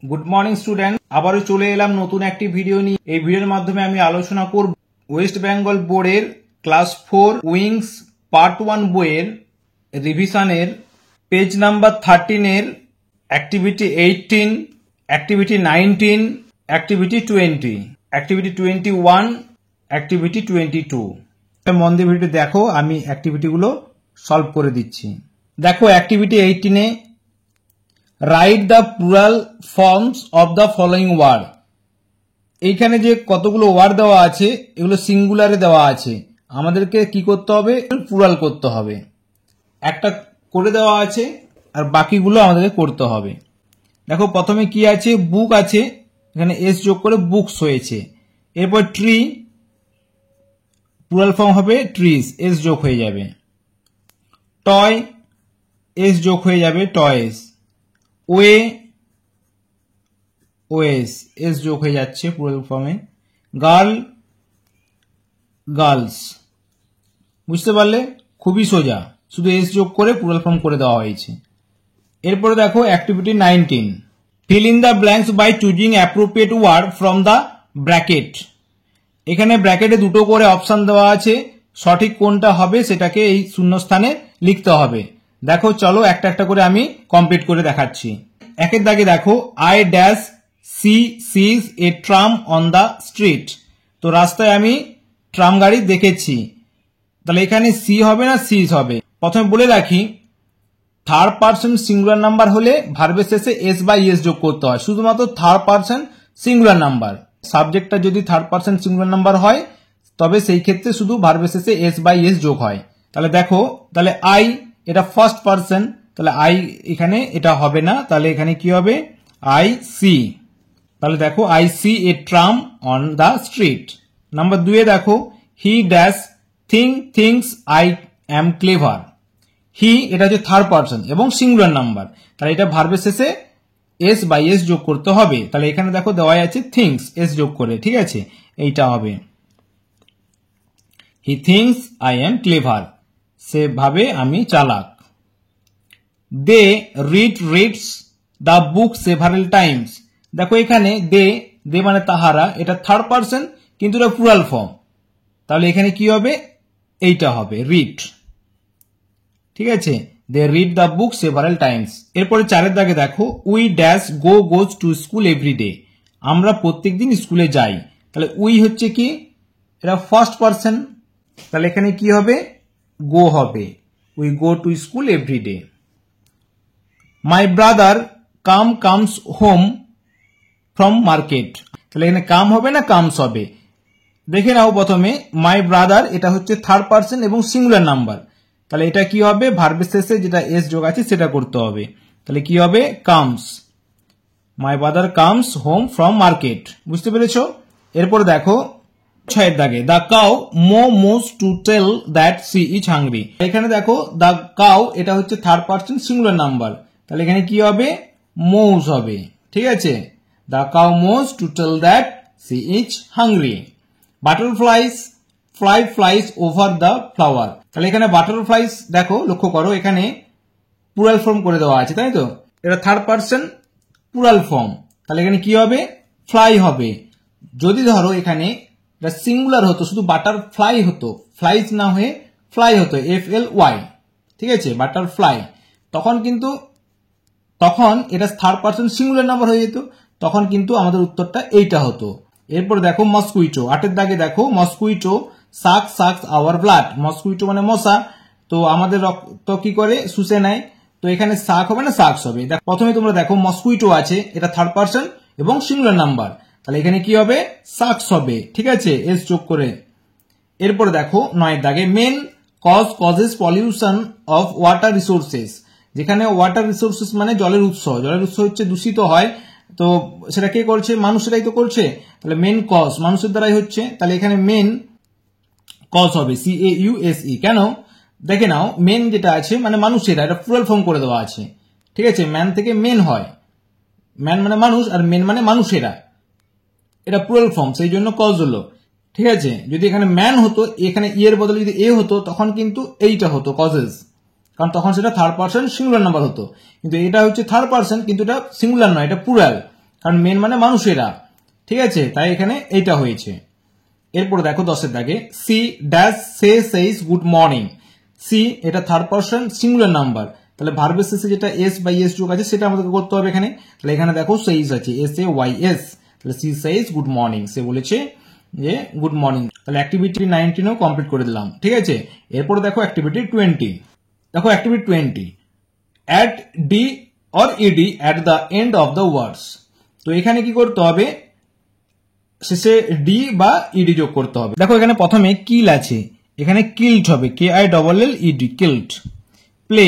Good morning student, আবারও চলে এলাম নতুন একটি ভিডিও নিয়ে। এই ভিডিওর মাধ্যমে আমি আলোচনা করব ওয়েস্ট বেঙ্গল বোর্ডের ক্লাস 4 উইংস পার্ট 1 বইয়ের রিভিশনের পেজ নাম্বার 13 এর activity 18, activity 19, activity 20, activity 21, activity 22। মন দিয়ে ভিডিওটি দেখো, আমি অ্যাক্টিভিটিগুলো সলভ করে দিচ্ছি। দেখো অ্যাক্টিভিটি 18 এ write the plural forms of the following word. এইখানে যে কতগুলো ওয়ার্ড দেওয়া আছে এগুলো সিঙ্গুলারে দেওয়া আছে, আমাদেরকে কি করতে হবে? প্লুরাল করতে হবে। একটা করে দেওয়া আছে আর বাকিগুলো আমাদেরকে করতে হবে। দেখো প্রথমে কি আছে? বুক আছে, এখানে এস যোগ করে বুকস হয়েছে। এরপর ট্রি, প্লুরাল ফর্ম হবে ট্রিজ, এস যোগ হয়ে যাবে। টয়, এস যোগ হয়ে যাবে টয়েস। ওয়ে, ওএস, এস যোগ হয়ে যাচ্ছে প্লুরাল ফর্মে। Girl, girls. বুঝতে পারলে? খুবই সোজা, শুধু এস যোগ করে প্লুরাল ফর্ম করে দেওয়া হয়েছে। এরপরে দেখো activity 19, fill in the blanks by choosing appropriate word from the bracket. এখানে ব্র্যাকেটে দুটো করে অপশন দেওয়া আছে, সঠিক কোনটা হবে সেটাকে এই শূন্যস্থানে লিখতে হবে। দেখো চলো একটা একটা করে আমি কমপ্লিট করে দেখাচ্ছি। একের দাগে দেখো, I dash see sees a tram on the street. তো রাস্তায় আমি ট্রাম গাড়ি দেখেছি, তাহলে এখানে সি হবে না সিজ হবে। প্রথমে বলে রাখি, থার্ড পারসন সিঙ্গুলার নাম্বার হলে ভার্বের শেষে এস বা ইএস যোগ করতে হয়, শুধুমাত্র থার্ড পারসন সিঙ্গুলার নাম্বার। সাবজেক্টটা যদি থার্ড পারসন সিঙ্গুলার নাম্বার হয় তবে সেই ক্ষেত্রে শুধু ভার্বের শেষে এস বা ইএস যোগ হয়। তাহলে দেখো, তাহলে আই এটা ফার্স্ট পারসন, তাহলে আই এখানে এটা হবে না, তাহলে এখানে কি হবে? I see. তাহলে দেখো I see a tram on the street. Number 2 এ দেখো, he dash thinks I am clever. He এটা হচ্ছে থার্ড পারসন এবং সিঙ্গুলার নাম্বার, তাহলে এটা ভার্বের শেষে এস বাই এস যোগ করতে হবে। তাহলে এখানে দেখো দেওয়া আছে থিংস, এস যোগ করে, ঠিক আছে? এইটা হবে he thinks I am clever, সে ভাবে আমি চালাক। They reads the book several times. দেখো এখানে দে মানে তাহারা, এটা থার্ড পারসন কিন্তু এটা প্লুরাল ফর্ম, তাহলে এখানে কি হবে? এইটা হবে রিড, ঠিক আছে? They read the book several times. এরপরে 4 দাগে দেখো, we dash goes to school every day. আমরা প্রত্যেকদিন স্কুলে যাই, তাহলে উই হচ্ছে কি? এটা ফার্স্ট পারসন, তাহলে এখানে কি হবে? গো হবে, we go to school every day. My brother comes home from market, তাহলে এখানে কাম হবে না কামস হবে? দেখে নাও প্রথমে, মাই ব্রাদার এটা হচ্ছে থার্ড পারসন এবং সিঙ্গুলার নাম্বার, তাহলে এটা কি হবে? ভার্বের শেষে যেটা এস যোগ আছে সেটা করতে হবে, তাহলে কি হবে? Comes. My brother comes home from market. বুঝতে পেরেছ? এরপরে দেখো 6 দাগে, the cow moos to tell that she is hungry. এখানে দেখো দ্য কাউ এটা হচ্ছে থার্ড পারসন সিঙ্গুলার নাম্বার, তাহলে এখানে কি হবে? মোস হবে, ঠিক আছে? The cow moos to tell that she is hungry. Butterflies flies over the flower, তাহলে এখানে বাটারফ্লাইস দেখো, লক্ষ্য করো এখানে প্লুরাল ফর্ম করে দেওয়া আছে, তাই তো? এটা থার্ড পারসন প্লুরাল ফর্ম, তাহলে এখানে কি হবে? ফ্লাই হবে। যদি ধরো এখানে এটা সিঙ্গুলার হতো, শুধু বাটারফ্লাই হতো, ফ্লাইজ না হয়ে ফ্লাই হতো, FLY, ঠিক আছে? বাটারফ্লাই, তখন এটা থার্ড পারসন সিঙ্গুলার নাম্বার হয়ে যেত, তখন কিন্তু আমাদের উত্তরটা এইটা হতো। এরপর দেখো মস্কুইটো, 8 দাগে দেখো, mosquito sucks hour blood. Mosquito মানে মশা, তো আমাদের রক্ত কি করে? শুষে নেয়, তো এখানে সাক হবে না সাকস হবে। প্রথমে তোমরা দেখো মস্কুইটো আছে, এটা থার্ড পারসন এবং সিঙ্গুলার নাম্বার, তাহলে এখানে কি হবে? সাকস হবে, ঠিক আছে? এস যোগ করে। এরপরে দেখো 9 দাগে, men causes pollution of water resources. যেখানে ওয়াটার রিসোর্সেস মানে জলের উৎস, জলের উৎস হচ্ছে দূষিত হয়, তো সেটা কে করছে? মানুষেরাই তো করছে, তাহলে মেন কজ মানুষের দ্বারাই হচ্ছে, তাহলে এখানে মেন কজ হবে CAUSE। কেন? দেখে নাও, মেন যেটা আছে মানে মানুষেরা, এটা প্লুরাল ফর্ম করে দেওয়া আছে, ঠিক আছে? ম্যান থেকে মেন হয়, ম্যান মানে মানুষ আর মেন মানে মানুষেরা, এটা প্লুরাল ফর্ম, সেই জন্য কজ হলো, ঠিক আছে? যদি এখানে ম্যান হতো, এখানে এর বদলে যদি এ হতো তখন কিন্তু এইটা হতো কজেস, কারণ তখন সেটা থার্ড পারসন সিঙ্গুলার নাম্বার হতো। কিন্তু এটা হচ্ছে থার্ড পারসন কিন্তু এটা সিঙ্গুলার নয়, এটা প্লুরাল, কারণ মেন মানে মানুষেরা, ঠিক আছে, তাই এখানে এইটা হয়েছে। এরপর দেখো 10 দাগে she dash says good morning. She এটা থার্ড পারসন সিঙ্গুলার নাম্বার, তাহলে ভার্বের শেষে যেটা এস বা এস যোগ আছে সেটা আমাদেরকে করতে হবে এখানে। তাহলে এখানে দেখো সেইস আছে, এস এ ওয়াই এস, তাহলে সি সেইস গুড মর্নিং, সে বলেছে যে গুড মর্নিং। তাহলে অ্যাক্টিভিটি 19ও কমপ্লিট করে দিলাম, ঠিক আছে। এরপর দেখো অ্যাক্টিভিটি 20। দেখো activity 20, add D or E D at the end of the words. তো এখানে কি করতে হবে, শেষে ডি বা ইডি যোগ করতে হবে। দেখো এখানে প্রথমে কিল আছে, এখানে কিল্ড হবে, K I double L E D killed. Play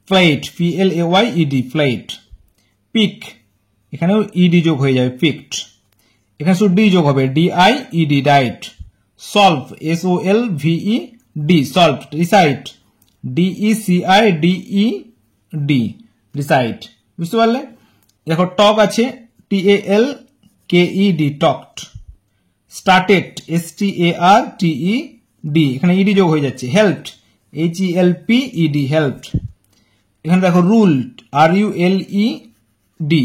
played, P L A Y E D played. Pick এখানেও ইডি যোগ হয়ে যাবে পিকড। এখানে শুধু ডি যোগ হবে, D I E D died. Solve S O L V E D solve. Recite D E C I D E D recited, বুঝতে পারলে। দেখো টক আছে, T A L K E D talked. Started S T A R T E D, এখানে E D যোগ হয়ে যাচ্ছে। Helped H E L P E D helped. এখানে দেখো ruled R U L E D.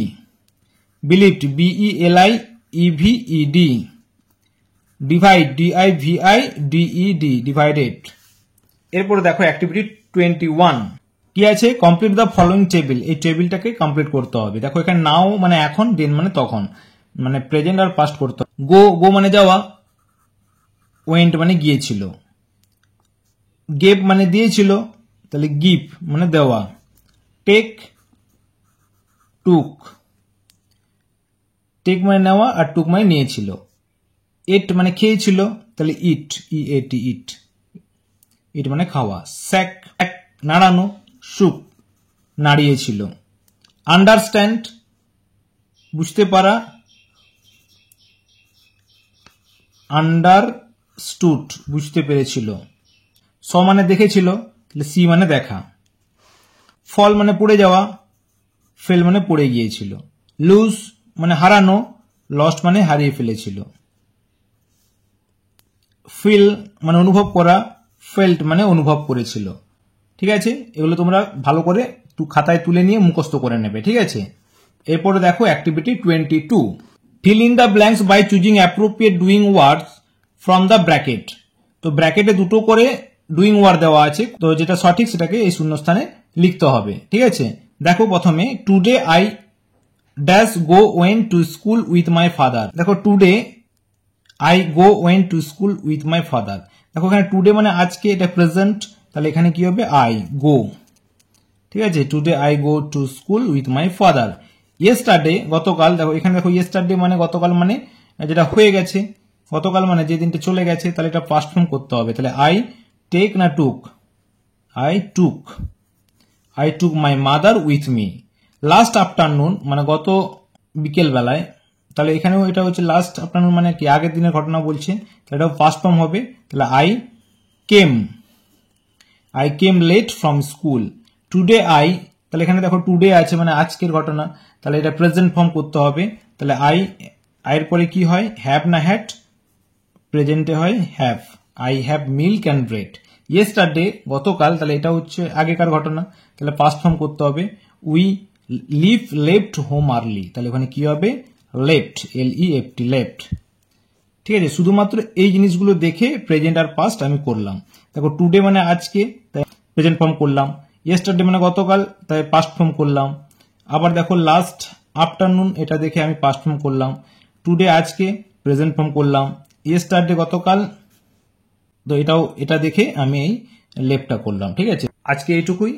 Believed B E L I E V E D. Divide D I V I D E D divided. এরপরে দেখো activity 21 কি আছে, কমপ্লিট দ্য ফলোইং টেবিল। এই টেবিলটাকে কমপ্লিট করতে হবে। দেখো এখানে নাও মানে এখন, দেন মানে তখন, মানে প্রেজেন্ট আর পাস্ট করতে হবে। গো গো মানে যাওয়া, ওয়েন্ট মানে গিয়েছিল, গেভ মানে দিয়েছিল, তাহলে গিভ মানে দেওয়া। টেক টুক, টেক মানে নেওয়া আর টুক মানে নিয়েছিল। এট মানে খেয়েছিল, তাহলে ইট ই এ টি ইট, ইট মানে খাওয়া। স্যাক নাড়ানো, সুক নাড়িয়েছিল। আন্ডারস্ট্যান্ড বুঝতে পারা, আন্ডারস্টুড বুঝতে পেরেছিল। স মানে দেখেছিল, তাহলে সি মানে দেখা। ফল মানে পড়ে যাওয়া, ফেল মানে পড়ে গিয়েছিল। লুজ মানে হারানো, লস্ট মানে হারিয়ে ফেলেছিল। ফিল মানে অনুভব করা, ফেল্ট মানে অনুভব করেছিল। ঠিক আছে, এগুলো তোমরা ভালো করে খাতায় তুলে নিয়ে মুখস্থ করে নেবে, ঠিক আছে। এরপরে দেখো activity 22, fill in the blanks by choosing appropriate doing words from the bracket. তো ব্র্যাকেটে দুটো করে ডুইং ওয়ার্ড দেওয়া আছে, তো যেটা সঠিক সেটাকে এই শূন্যস্থানে লিখতে হবে, ঠিক আছে। দেখো প্রথমে today I dash go went to school with my father. দেখো today I go went to school with my father. দেখো এখানে টুডে মানে আজকে, এটা প্রেজেন্ট, তাহলে এখানে কি হবে আই গো, ঠিক আছে। Today I go to school with my father. Yesterday গতকাল, দেখো এখানে দেখো ইয়েস্টারডে মানে গতকাল, মানে যেটা হয়ে গেছে, গতকাল মানে যে দিনটা চলে গেছে, তাহলে এটা পাস্ট ফর্ম করতে হবে। তাহলে আই টেক না took, I took, I took my mother with me. Last afternoon মানে গত বিকেল বেলায়, তাহলে এখানেও এটা হচ্ছে লাস্ট আফটারনুন মানে কি আগের দিনের ঘটনা বলছে, তাহলে এটা পাস্ট ফর্ম হবে। তাহলে I came late from school. Today I, তাহলে এখানে দেখো টুডে আছে মানে আজকের ঘটনা, তাহলে এটা প্রেজেন্ট ফর্ম করতে হবে। তাহলে আইয়ের পরে কি হয়, হ্যাভ না হ্যাড, প্রেজেন্টে হয় have. I have milk and bread. Yesterday গতকাল, তাহলে এটা হচ্ছে আগেকার ঘটনা, তাহলে পাস্ট ফর্ম করতে হবে। উই লেফট হোম আর্লি, তাহলে ওখানে কি হবে লেফট, এল ই এফ টি লেফট। ঠিক আছে, শুধুমাত্র এই জিনিসগুলো দেখে প্রেজেন্ট আর পাস্ট আমি করলাম। দেখো টুডে মানে আজকে, তাই প্রেজেন্ট ফর্ম করলাম। ইয়েস্টারডে মানে গতকাল, তাই পাস্ট ফর্ম করলাম। আবার দেখো লাস্ট আফটারনুন, এটা দেখে আমি পাস্ট ফর্ম করলাম। টুডে আজকে, প্রেজেন্ট ফর্ম করলাম। ইয়েস্টারডে গতকাল, তো এটা দেখে আমি এই লেফটটা করলাম, ঠিক আছে। আজকে এইটুকুই,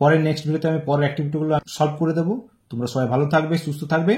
পরের নেক্সট ভিডিওতে আমি পরের অ্যাক্টিভিটিগুলো সলভ করে দেবো। তোমরা সবাই ভালো থাকবে, সুস্থ থাকবে।